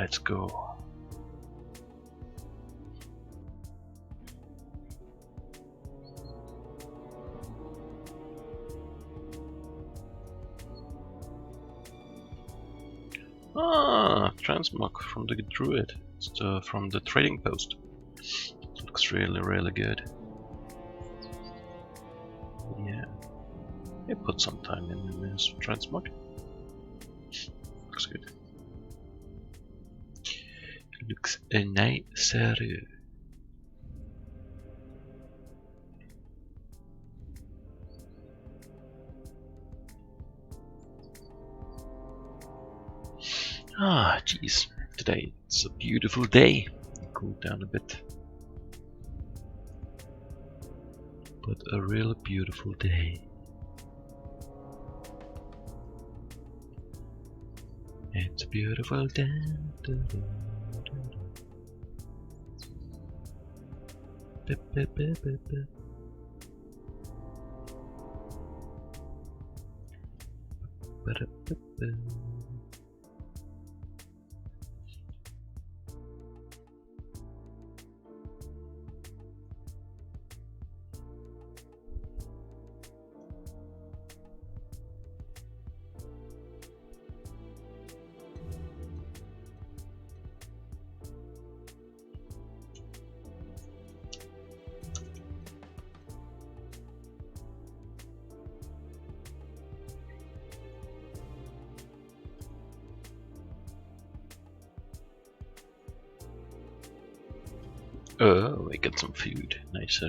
let's go. Ah, transmog from the druid. It's from the trading post. Looks really good. Yeah. He put some time in his transmog. Looks good. Looks nice. Ah, jeez. Today it's a beautiful day. Cool down a bit. But a really beautiful day. It's a beautiful day. Oh, we got some food. Nice.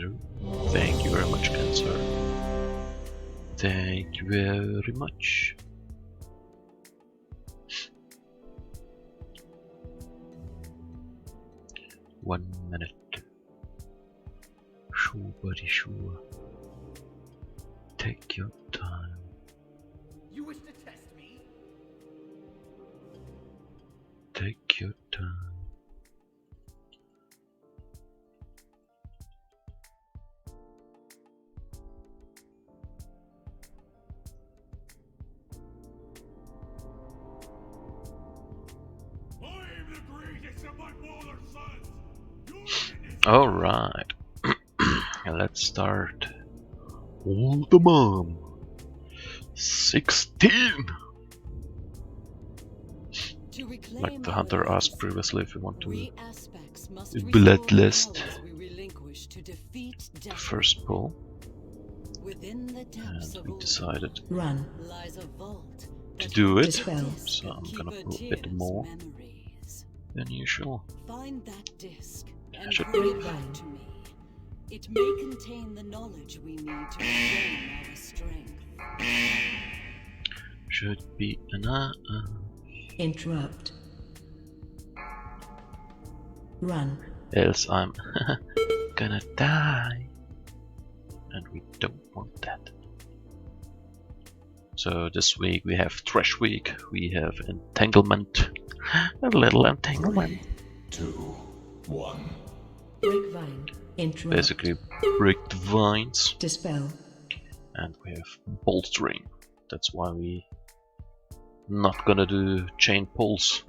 Thank you very much, Cancer. Thank you very much. One minute. Sure, buddy, sure. Take your time. You wish to test me? Take your time. Alright, let's start. Uldaman 16! Like the hunter asked previously if we want to bloodlust the first pull. And we decided to do it, so I'm gonna pull a bit more than usual. Find that disc I and should bring it back to me. It may contain the knowledge we need to regain our strength. Should be enough. Interrupt. Run. Else I'm gonna die. And we don't want that. So this week we have Thresh Week, we have Entanglement. A little entanglement. 3, 2, 1. Break vine. Interrupt. Basically break the vines. Dispel. And we have bolstering. That's why we not gonna do chain pulls.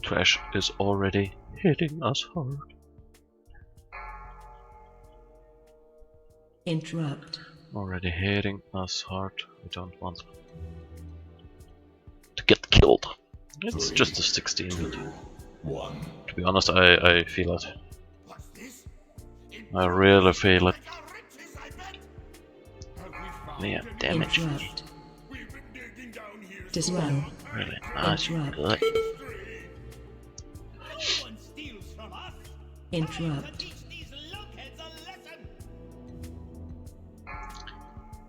Thresh is already hitting us hard. Interrupt. Already hitting us hard. We don't want to get killed. It's 3, just a 16. 2, 1. To be honest, I feel it. What's this? I really feel it. Have we found Yeah, any- damage. Interrupt. We've been digging down here. Dispel. Really nice. Interrupt. Good. No one steals from us. Interrupt. Teach these lunkheads a lesson.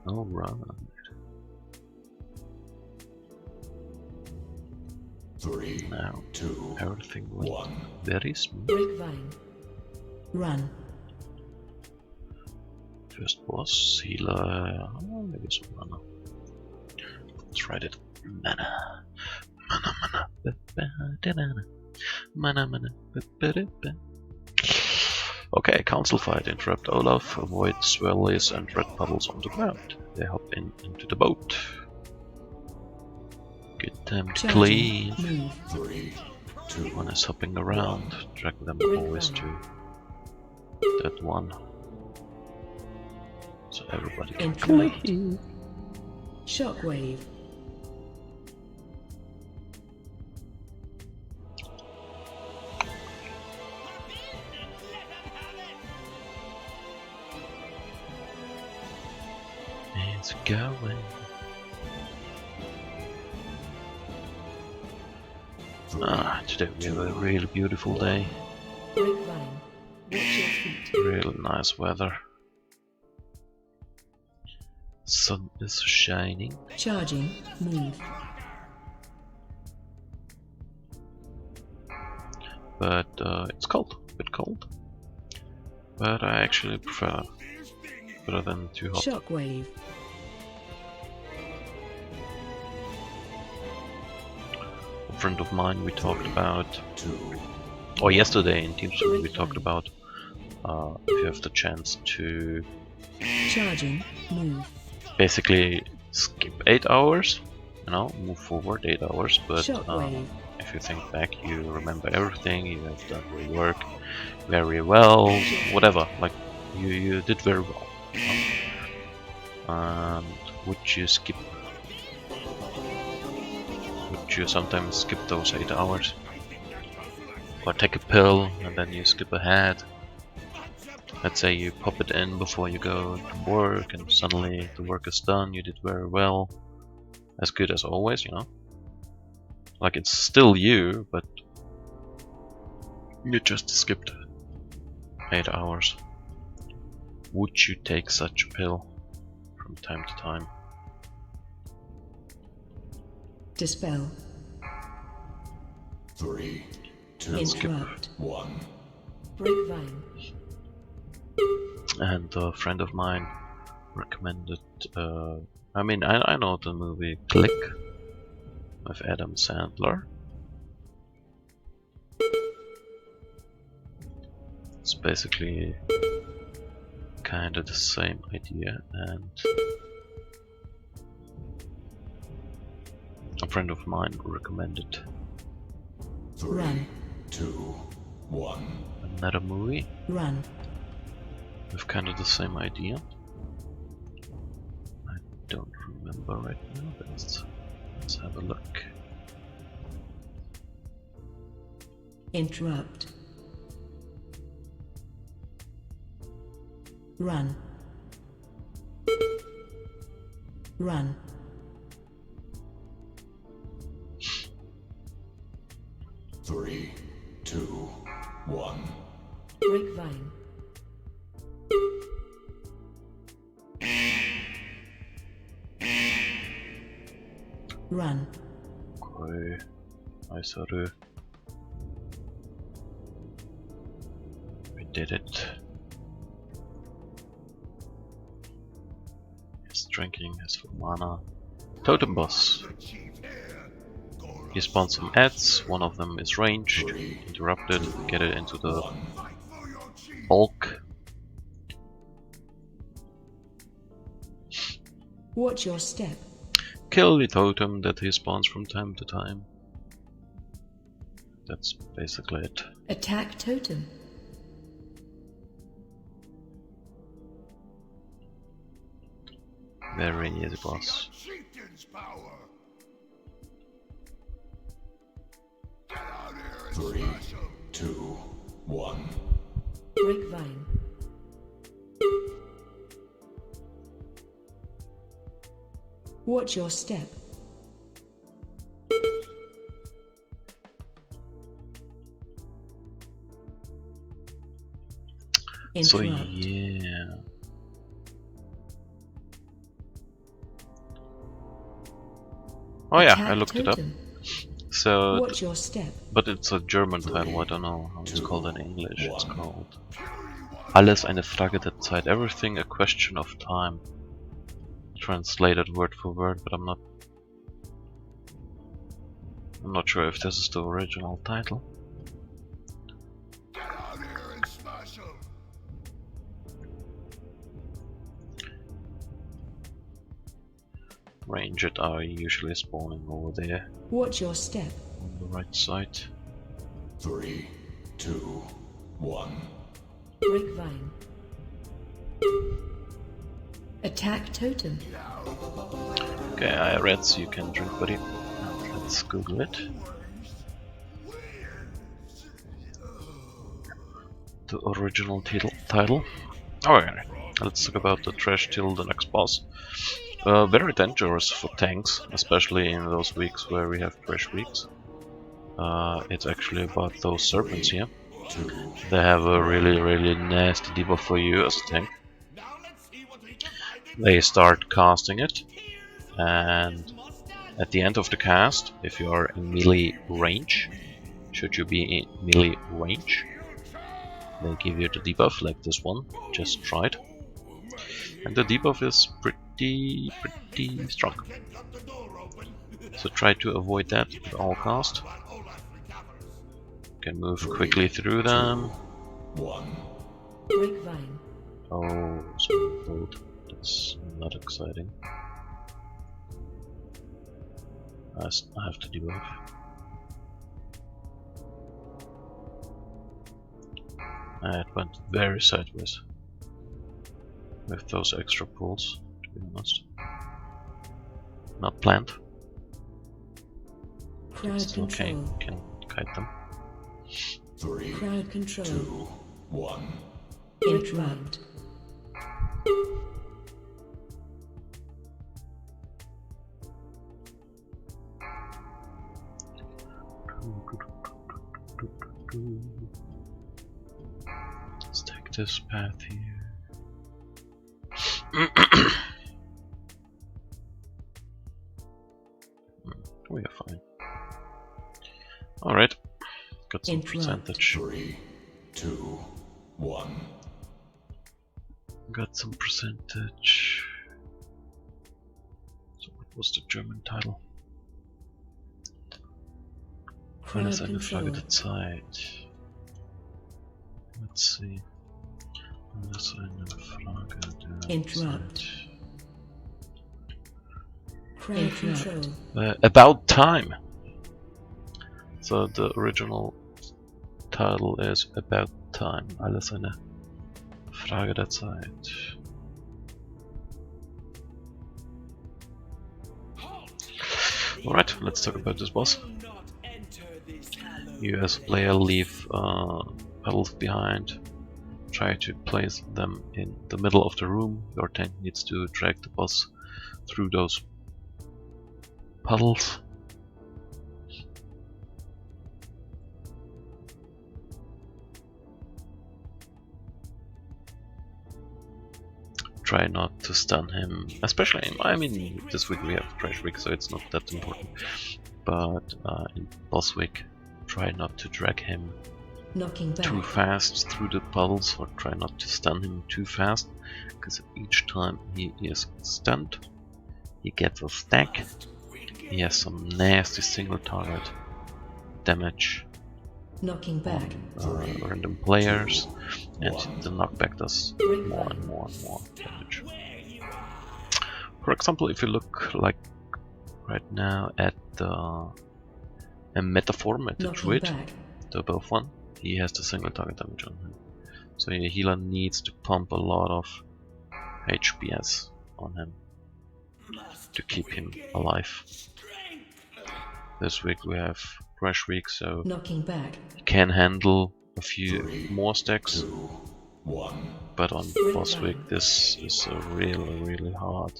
Alright. 3, Now 2, everything went 1. very smooth. Break vine. Run. First boss, healer, maybe some mana. Let's write it. Mana. Mana. Okay, council fight. Interrupt Olaf, avoid swirlies and red puddles on the ground. They hop into the boat. Get them to Charging. clean. Move. 3, 2, One is hopping around. Drag them always to that one. So everybody can Interrupt. clean. Shockwave. It's going. Today we have a really beautiful day. Grapevine. Watch your feet. Really nice weather. Sun is shining. Charging. Move. But it's cold. A bit cold. But I actually prefer better than too hot. Shockwave. A friend of mine we talked about, 2, or yesterday in Teams we talked about if you have the chance to Charging. Move. basically skip 8 hours, you know, move forward 8 hours, but Shockwave. if you think back, you remember everything, you have done your work very well, whatever, like you did very well, you know? And would you sometimes skip those 8 hours? Or take a pill and then you skip ahead? Let's say you pop it in before you go to work and suddenly the work is done, you did very well, as good as always, you know? Like it's still you, but you just skipped 8 hours. Would you take such a pill from time to time? Dispel. 3, 2, Interrupt. 1. Grapevine. And a friend of mine recommended, I mean, I know the movie Click with Adam Sandler. It's basically kind of the same idea, and a friend of mine recommended 3, Run. 2, 1. another movie Run. with kind of the same idea. I don't remember right now, but let's have a look. Interrupt. Run. Run. Three, 2, 1. Grapevine. Run. Okay, I saw the. We did it. He's drinking his full mana. Totem boss. He spawns some ads, one of them is ranged, interrupted, get it into the bulk. Watch your step. Kill the totem that he spawns from time to time. That's basically it. Attack totem. Very easy boss. Chieftain's power. Get out here and 3, 2, 1. Grapevine. Watch your step. So Interrupt. yeah. Oh yeah, I Attack looked it up. totem. So, Watch your step. but it's a German title, I don't know how it's called in English. It's 1. called Alles eine Frage der Zeit, everything a question of time. Translated word for word, but I'm not sure if this is the original title. Get out here and smash him. Ranged are usually spawning over there Watch your step. on the right side. 3, 2, 1. Grapevine. Attack totem. Okay, I read so you can drink, buddy. Now let's Google it. The original title. Alright, let's talk about the trash till the next boss. Very dangerous for tanks, especially in those weeks where we have trash weeks. It's actually about those serpents here. They have a really nasty debuff for you as a tank. They start casting it, and at the end of the cast, if you are in melee range, should you be in melee range, they give you the debuff like this one, just try it. And the debuff is pretty strong. So try to avoid that at all cost. You can move quickly through them. 1. Grapevine. Oh, so bold. That's not exciting. I have to debuff. It went very sideways with those extra pulls, to be honest. Not planned. Crowd Still control. can kite them. 3, Crowd control. 2, 1. Interrupt. Let's take this path here. We are fine. Alright, got some Interrupt. percentage. 3, 2, 1. Got some percentage. So what was the German title? Crowd Alles eine control. Frage der Zeit. Let's see. Alles eine Frage der Interrupt. Zeit. Crowd control. About time. So the original title is About Time. Alles eine Frage der Zeit. Alright, let's talk about this boss. You as a player leave pedals behind. Try to place them in the middle of the room. Your tank needs to drag the boss through those puddles. Try not to stun him, especially I mean this week we have Trash Week, so it's not that important. But in Boss Week, try not to drag him Knocking back. too fast through the puddles, or try not to stun him too fast, because each time he is stunned, he gets a stack. He has some nasty single target damage Knocking back. on random players, and the knockback does more and more damage. For example, if you look like right now at a metaphor, meta Knocking druid, back. the above one, he has the single target damage on him. So your healer needs to pump a lot of HPS on him to keep him alive. This week we have Crash Week, so Knocking back. he can handle a few more stacks, 2, 1. but on Boss Week this is a really hard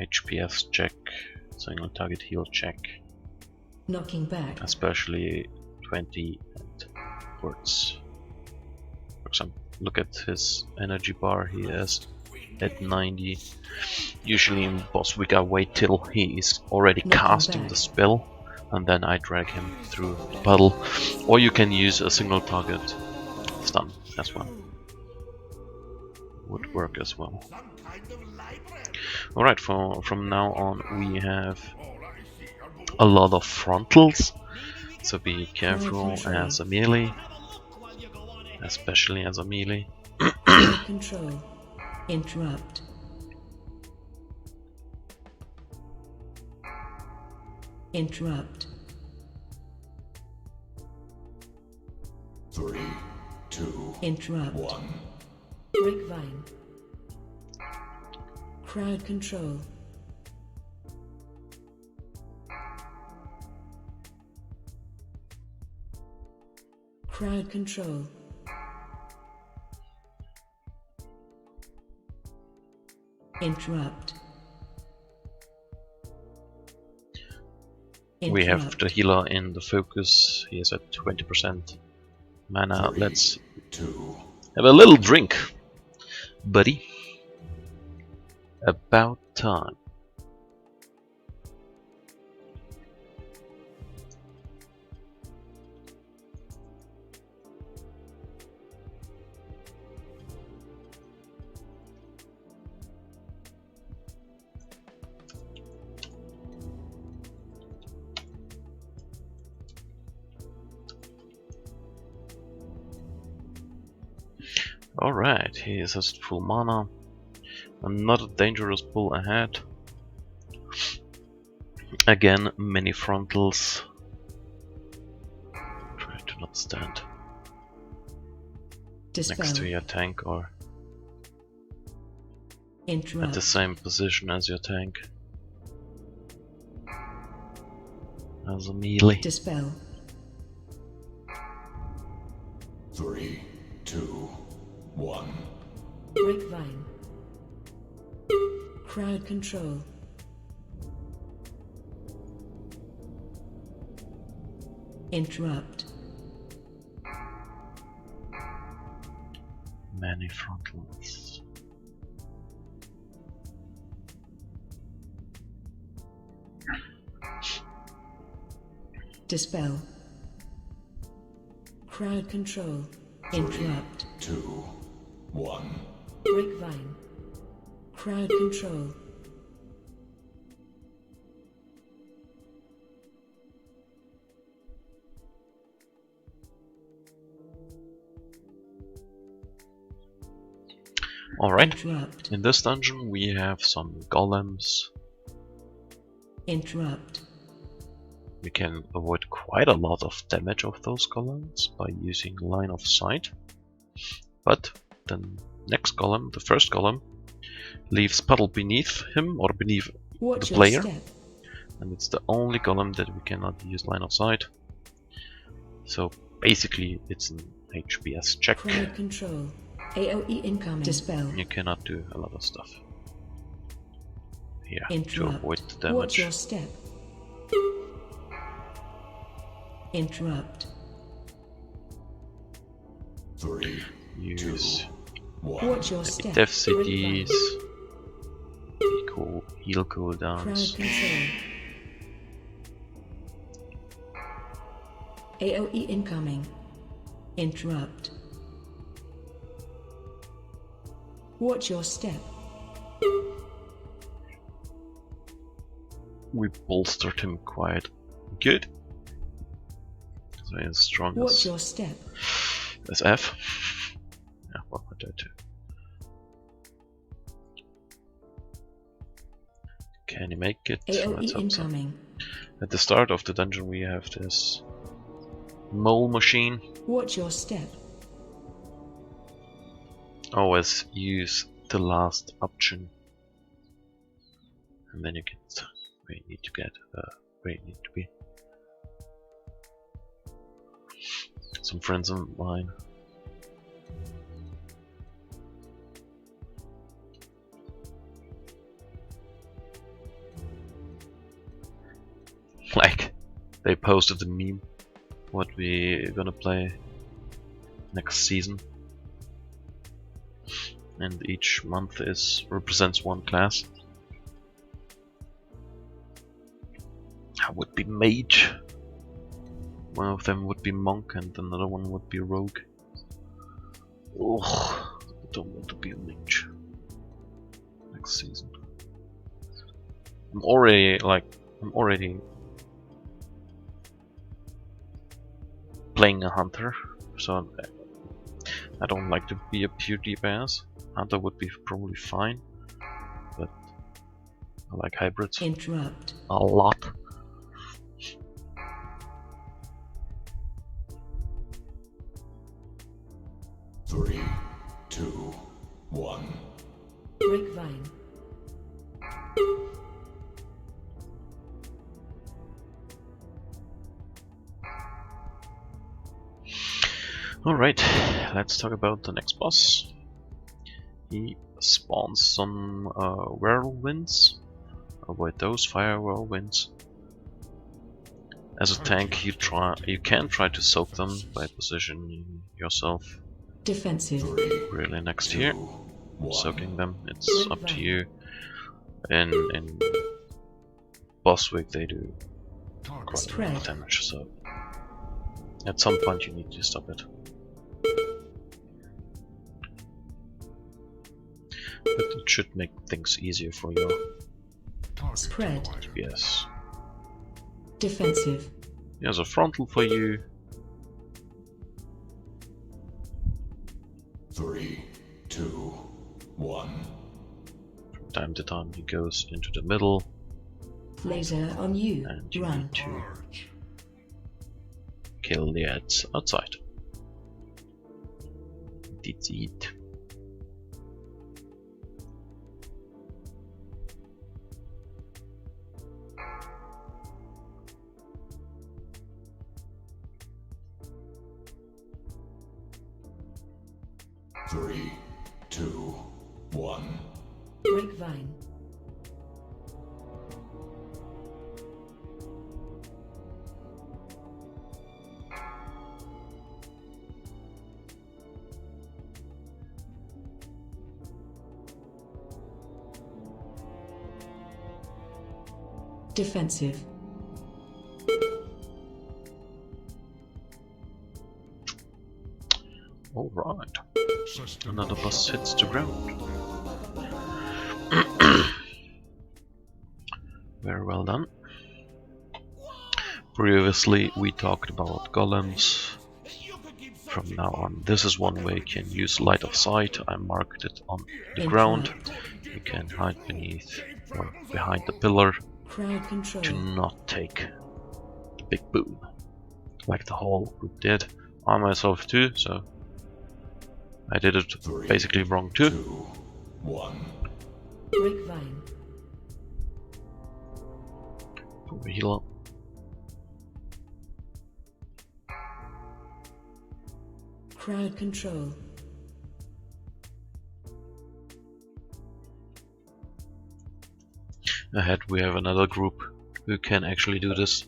HPS check, single target heal check, Knocking back. especially 20 and upwards. For example, look at his energy bar, he is at 90. Usually in Boss Week I wait till he is already Knocking casting back. the spell, and then I drag him through the puddle, or you can use a single target stun as well. Would work as well. Alright, from now on we have a lot of frontals, so be careful as a melee, especially as a melee. Crowd control. Interrupt. Interrupt. 3, 2, Interrupt. 1. Grapevine. Crowd control. Crowd control. Interrupt. We have Interrupt. the healer in the focus. He is at 20% mana. 3, Let's 2. have a little drink, buddy. About time. Alright, he is at full mana. Another dangerous bull ahead. Again, many frontals. Try to not stand Dispel. next to your tank or at Interrupt. the same position as your tank. As a melee. Dispel. 3, 2, 1. Grapevine. Crowd control. Interrupt. Many frontals. Dispel. Crowd control. Interrupt. 2, 1. Grapevine. Crowd control. Alright, Interrupt. in this dungeon we have some golems. Interrupt. We can avoid quite a lot of damage of those golems by using line of sight. But the next golem, the first golem, leaves puddle beneath him or beneath Watch the your player. step. And it's the only golem that we cannot use line of sight. So basically it's an HPS check. Crowd control. AOE incoming. Dispel. You cannot do a lot of stuff here to Interrupt. avoid the Watch your damage. step. Interrupt. 3, Use 1. Watch your step. death cities, Grapevine. heal Crowd cooldowns. control. AOE incoming. Interrupt. Watch your step. We bolstered him quite good. So he's strong Watch your step. as F. Yeah, well, I do too. Can he make it? Let's AOE hope so. incoming. At the start of the dungeon we have this mole machine. Watch your step. Always use the last option. And then you get where you need to get, where you need to be. Some friends of mine. Like, they posted a meme what we gonna play next season, and each month represents one class. I would be mage. One of them would be monk, and another one would be rogue. Ugh, I don't want to be a mage next season. I'm already playing a hunter, so I don't like to be a pure DPS. Hunter would be probably fine, but I like hybrids Interrupt. a lot. 3, 2, 1. Grapevine. Alright, let's talk about the next boss. He spawns some whirlwinds. Avoid those fire whirlwinds. As a tank, you can try to soak them by positioning yourself Defensive. really next here, soaking them. It's up to you. In boss week they do quite a lot of damage, so at some point you need to stop it. But it should make things easier for your Spread. FPS. Defensive. Here's a frontal for you. 3, 2, 1. From time to time he goes into the middle, Laser on you. and you Run. need to kill the ads outside. That's it. Three, 2, 1. Grapevine. Defensive. Alright. Another boss hits the ground. Very well done. Previously we talked about golems. From now on, this is one way you can use light of sight. I marked it on the ground. You can hide beneath or behind the pillar Crowd control. to not take the big boom, like the whole group did. I myself too, so I did it basically wrong too. 2, 1. Grapevine. Over healer. Crowd control. Ahead we have another group who can actually do this.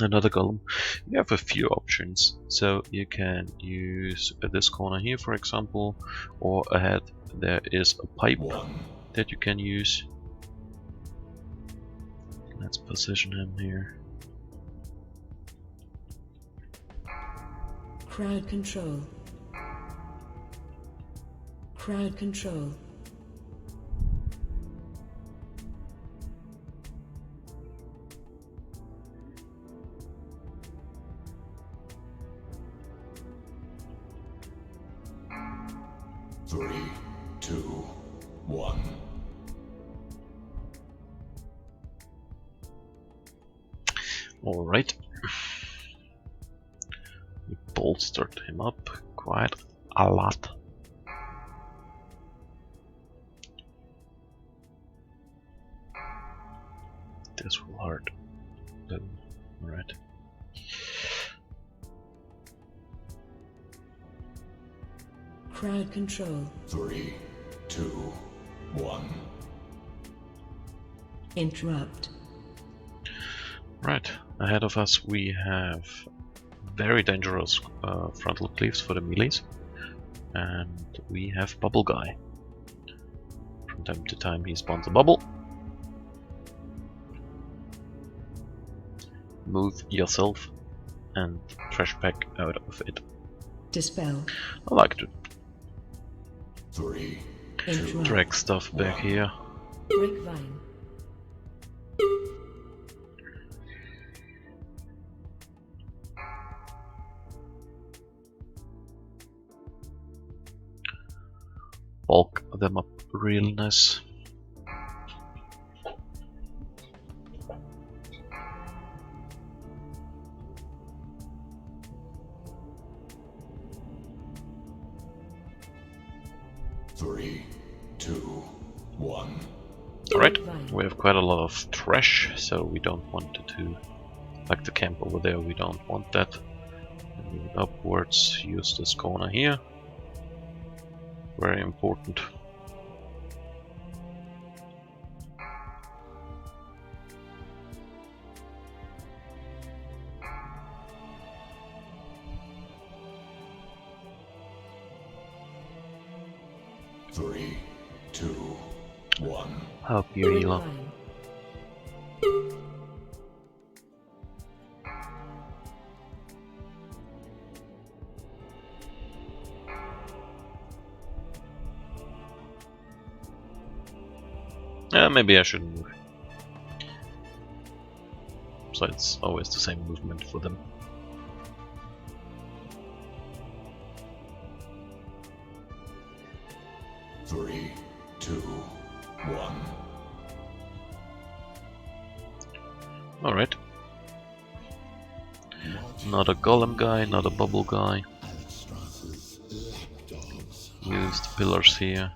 Another golem. You have a few options, so you can use this corner here for example, or ahead there is a pipe 1. that you can use. Let's position him here. Crowd control. Crowd control. Three, 2, 1. Alright. We bolstered him up quite a lot. This will hurt. Alright. Crowd control. 3, 2, 1. Interrupt. Right, ahead of us we have very dangerous frontal cleaves for the melees, and we have Bubble Guy. From time to time he spawns a bubble. Move yourself and trash pack out of it. Dispel. I like to 3, Interrupt. drag stuff back here. Grapevine. Bulk them up real nice. 3, 2, 1. Alright, we have quite a lot of trash, so we don't want it to, like the camp over there, we don't want that. Move upwards, use this corner here. Very important. Three, 2, 1. Help you, healer. Grapevine. Maybe I shouldn't move. So it's always the same movement for them. Three, 2, 1. Alright. Not a golem guy, not a bubble guy. Use the pillars here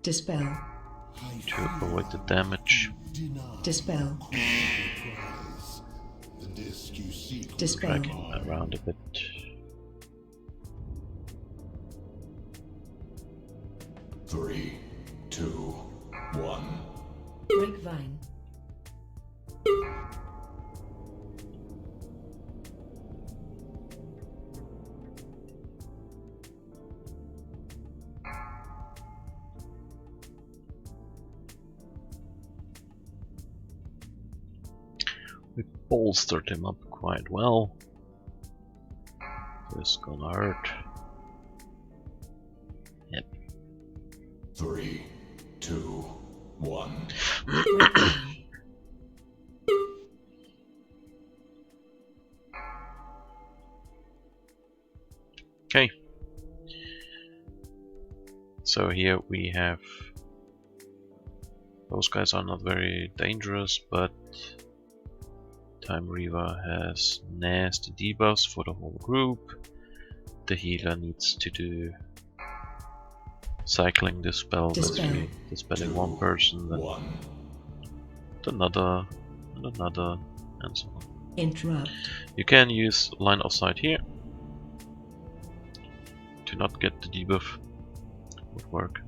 Dispel. to avoid the damage. Dispel. Dispel. Dragging around a bit. Three, 2, 1. Grapevine. We bolstered him up quite well. This is gonna hurt. Yep. 3, 2, 1. Grapevine. Okay. So here we have... Those guys are not very dangerous, but Time Reaver has nasty debuffs for the whole group. The healer needs to do cycling this spell, basically dispelling one person, then 1. another, and another, and so on. Interrupt. You can use line of sight here to not get the debuff. Would work.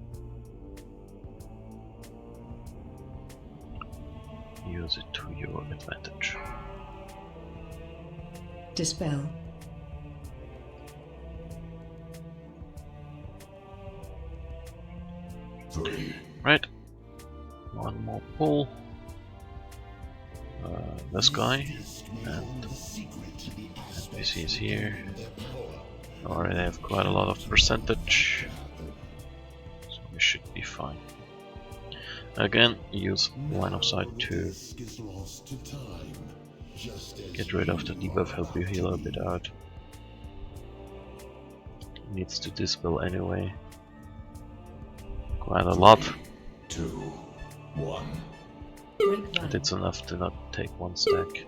Use it to your advantage. Dispel. Three, Right. One more pull. This guy and NPCs here. Already have quite a lot of percentage, so we should be fine. Again, use line of sight to get rid of the debuff, help you heal a bit out. Needs to dispel anyway. Quite a lot. 2, 1. But Grapevine. it's enough to not take one stack.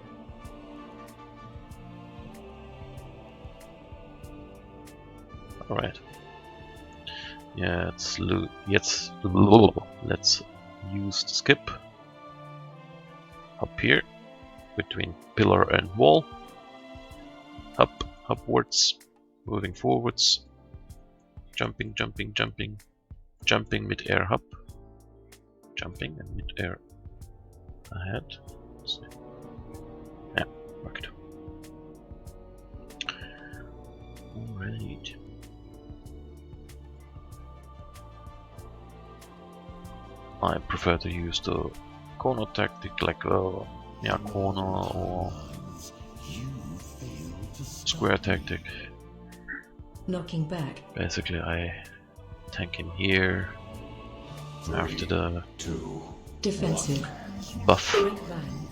Alright. Yeah, let's use the skip. Up here, between pillar and wall. Up, upwards, moving forwards. Jumping, jumping, jumping. Jumping mid-air up. Jumping and mid-air ahead. Let's see. Yeah, worked. Alright. I prefer to use the corner tactic, like yeah, corner or square tactic. Knocking back. Basically, I tank him here. After the 2, Defensive. buff Grapevine.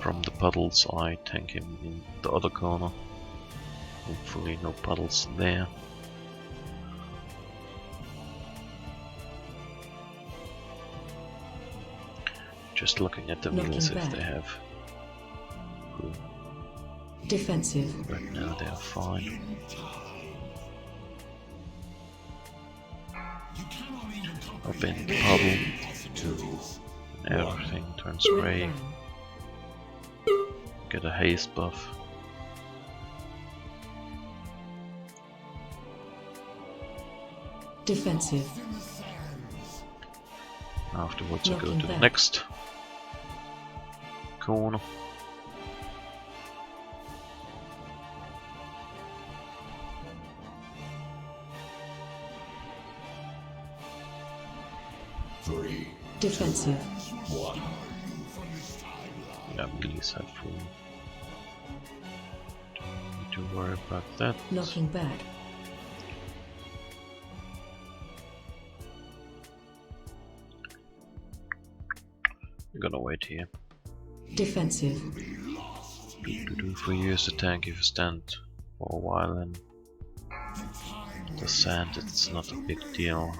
from the puddles, I tank him in the other corner. Hopefully no puddles there. Just looking at the Knocking wheels if back. they have. Cool. Defensive. Right now they're fine. Up in the puddle. And everything turns Red grey. vine. Get a haste buff. Defensive. Afterwards I go Knocking to the back. next corner. Defensive. Yeah, release that full. Don't need to worry about that. Knocking back. I'm gonna wait here. Defensive. If we use the tank, if you stand for a while in the sand, it's not a big deal.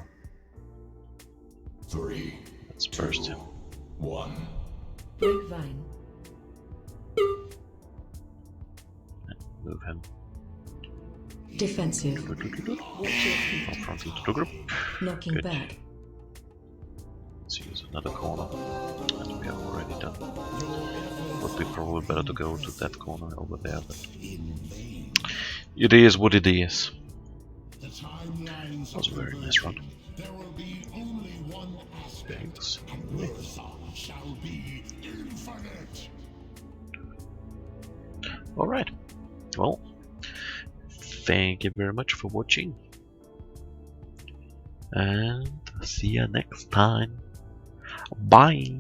Let's burst him. Grapevine. Move him. Defensive. Watch your feet. Up front into the group. Knocking Good. back. Let's use another corner. And we are already done. Would be probably better to go to that corner over there, but it is what it is. That was a very nice run. There will be only one aspect. Thanks. Marathon shall be infinite. Alright. Well, thank you very much for watching. And see you next time. Bye.